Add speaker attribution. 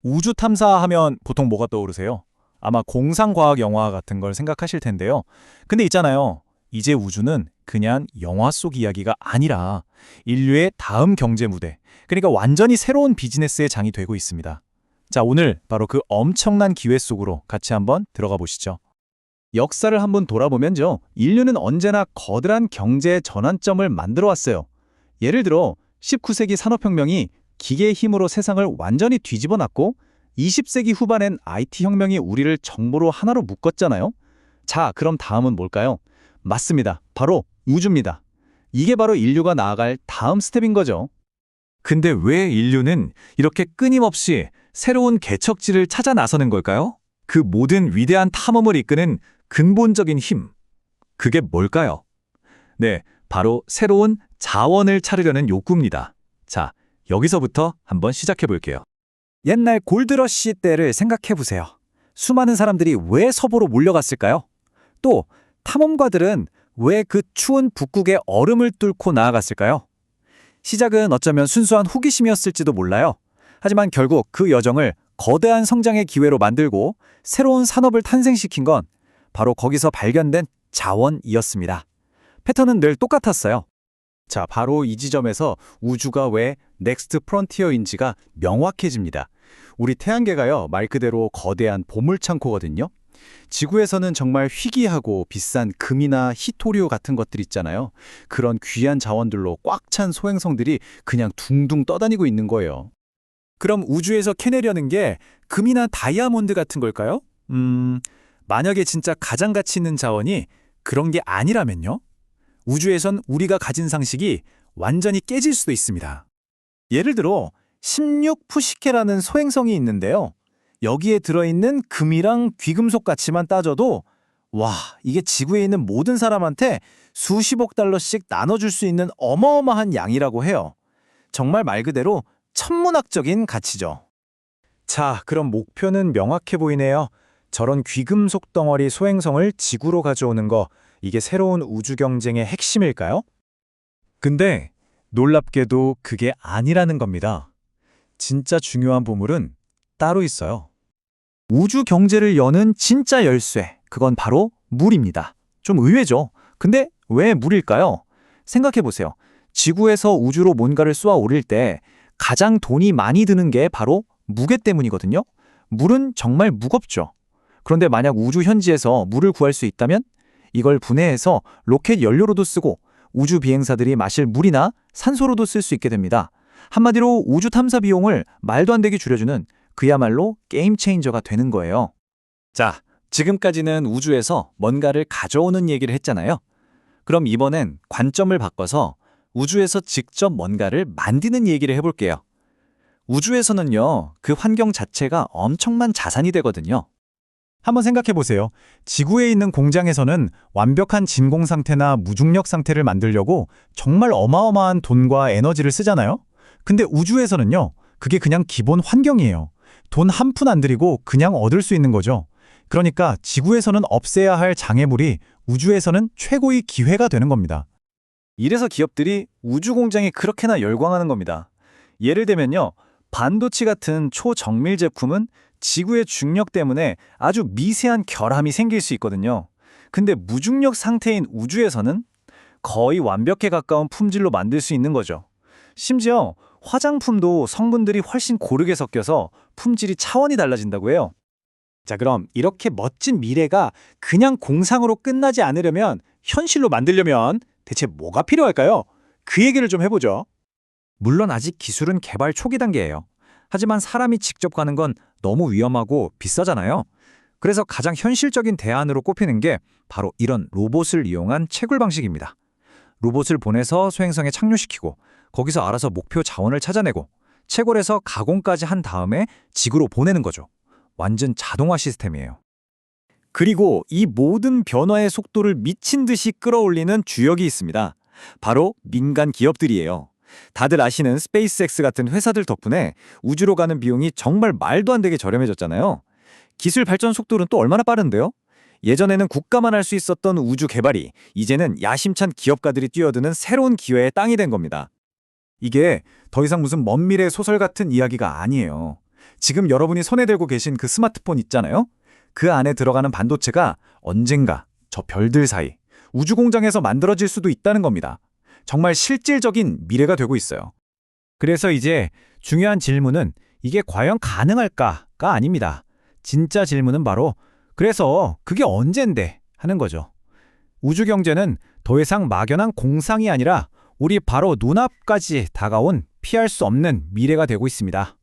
Speaker 1: 우주 탐사하면 보통 뭐가 떠오르세요? 아마 공상과학 영화 같은 걸 생각하실 텐데요. 근데 있잖아요. 이제 우주는 그냥 영화 속 이야기가 아니라 인류의 다음 경제 무대, 그러니까 완전히 새로운 비즈니스의 장이 되고 있습니다. 자, 오늘 바로 그 엄청난 기회 속으로 같이 한번 들어가 보시죠.
Speaker 2: 역사를 한번 돌아보면요. 인류는 언제나 거대한 경제의 전환점을 만들어 왔어요. 예를 들어 19세기 산업혁명이 기계의 힘으로 세상을 완전히 뒤집어 놨고 20세기 후반엔 IT 혁명이 우리를 정보로 하나로 묶었잖아요. 자, 그럼 다음은 뭘까요? 맞습니다. 바로 우주입니다. 이게 바로 인류가 나아갈 다음 스텝인 거죠.
Speaker 3: 근데 왜 인류는 이렇게 끊임없이 새로운 개척지를 찾아 나서는 걸까요? 그 모든 위대한 탐험을 이끄는 근본적인 힘. 그게 뭘까요? 네, 바로 새로운 자원을 찾으려는 욕구입니다. 자, 여기서부터 한번 시작해 볼게요.
Speaker 4: 옛날 골드러시 때를 생각해 보세요. 수많은 사람들이 왜 서부로 몰려갔을까요? 또 탐험가들은 왜 그 추운 북극의 얼음을 뚫고 나아갔을까요? 시작은 어쩌면 순수한 호기심이었을지도 몰라요. 하지만 결국 그 여정을 거대한 성장의 기회로 만들고 새로운 산업을 탄생시킨 건 바로 거기서 발견된 자원이었습니다. 패턴은 늘 똑같았어요.
Speaker 2: 자, 바로 이 지점에서 우주가 왜 넥스트 프론티어인지가 명확해집니다. 우리 태양계가요, 말 그대로 거대한 보물창고거든요. 지구에서는 정말 희귀하고 비싼 금이나 희토류 같은 것들 있잖아요. 그런 귀한 자원들로 꽉 찬 소행성들이 그냥 둥둥 떠다니고 있는 거예요.
Speaker 4: 그럼 우주에서 캐내려는 게 금이나 다이아몬드 같은 걸까요? 만약에 진짜 가장 가치 있는 자원이 그런 게 아니라면요? 우주에선 우리가 가진 상식이 완전히 깨질 수도 있습니다. 예를 들어 16푸시케라는 소행성이 있는데요. 여기에 들어있는 금이랑 귀금속 가치만 따져도 와, 이게 지구에 있는 모든 사람한테 수십억 달러씩 나눠줄 수 있는 어마어마한 양이라고 해요. 정말 말 그대로 천문학적인 가치죠.
Speaker 1: 자, 그럼 목표는 명확해 보이네요. 저런 귀금속 덩어리 소행성을 지구로 가져오는 거, 이게 새로운 우주 경쟁의 핵심일까요? 근데 놀랍게도 그게 아니라는 겁니다. 진짜 중요한 보물은 따로 있어요.
Speaker 4: 우주 경제를 여는 진짜 열쇠, 그건 바로 물입니다. 좀 의외죠? 근데 왜 물일까요? 생각해보세요. 지구에서 우주로 뭔가를 쏘아 올릴 때 가장 돈이 많이 드는 게 바로 무게 때문이거든요. 물은 정말 무겁죠. 그런데 만약 우주 현지에서 물을 구할 수 있다면 이걸 분해해서 로켓 연료로도 쓰고 우주 비행사들이 마실 물이나 산소로도 쓸 수 있게 됩니다. 한마디로 우주 탐사 비용을 말도 안 되게 줄여주는 그야말로 게임 체인저가 되는 거예요. 자, 지금까지는 우주에서 뭔가를 가져오는 얘기를 했잖아요. 그럼 이번엔 관점을 바꿔서 우주에서 직접 뭔가를 만드는 얘기를 해볼게요. 우주에서는요, 그 환경 자체가 엄청난 자산이 되거든요.
Speaker 1: 한번 생각해 보세요. 지구에 있는 공장에서는 완벽한 진공 상태나 무중력 상태를 만들려고 정말 어마어마한 돈과 에너지를 쓰잖아요. 근데 우주에서는요, 그게 그냥 기본 환경이에요. 돈 한 푼 안 들이고 그냥 얻을 수 있는 거죠. 그러니까 지구에서는 없애야 할 장애물이 우주에서는 최고의 기회가 되는 겁니다.
Speaker 4: 이래서 기업들이 우주 공장에 그렇게나 열광하는 겁니다. 예를 들면요, 반도체 같은 초정밀 제품은 지구의 중력 때문에 아주 미세한 결함이 생길 수 있거든요. 근데 무중력 상태인 우주에서는 거의 완벽에 가까운 품질로 만들 수 있는 거죠. 심지어 화장품도 성분들이 훨씬 고르게 섞여서 품질이 차원이 달라진다고 해요. 자, 그럼 이렇게 멋진 미래가 그냥 공상으로 끝나지 않으려면, 현실로 만들려면 대체 뭐가 필요할까요? 그 얘기를 좀 해보죠. 물론 아직 기술은 개발 초기 단계예요. 하지만 사람이 직접 가는 건 너무 위험하고 비싸잖아요. 그래서 가장 현실적인 대안으로 꼽히는 게 바로 이런 로봇을 이용한 채굴 방식입니다. 로봇을 보내서 소행성에 착륙시키고 거기서 알아서 목표 자원을 찾아내고 채굴해서 가공까지 한 다음에 지구로 보내는 거죠. 완전 자동화 시스템이에요. 그리고 이 모든 변화의 속도를 미친 듯이 끌어올리는 주역이 있습니다. 바로 민간 기업들이에요. 다들 아시는 스페이스X 같은 회사들 덕분에 우주로 가는 비용이 정말 말도 안 되게 저렴해졌잖아요. 기술 발전 속도는 또 얼마나 빠른데요? 예전에는 국가만 할 수 있었던 우주 개발이 이제는 야심찬 기업가들이 뛰어드는 새로운 기회의 땅이 된 겁니다. 이게 더 이상 무슨 먼 미래 소설 같은 이야기가 아니에요. 지금 여러분이 손에 들고 계신 그 스마트폰 있잖아요? 그 안에 들어가는 반도체가 언젠가 저 별들 사이 우주 공장에서 만들어질 수도 있다는 겁니다. 정말 실질적인 미래가 되고 있어요.
Speaker 2: 그래서 이제 중요한 질문은 이게 과연 가능할까가 아닙니다. 진짜 질문은 바로 그래서 그게 언젠데 하는 거죠. 우주 경제는 더 이상 막연한 공상이 아니라 우리 바로 눈앞까지 다가온 피할 수 없는 미래가 되고 있습니다.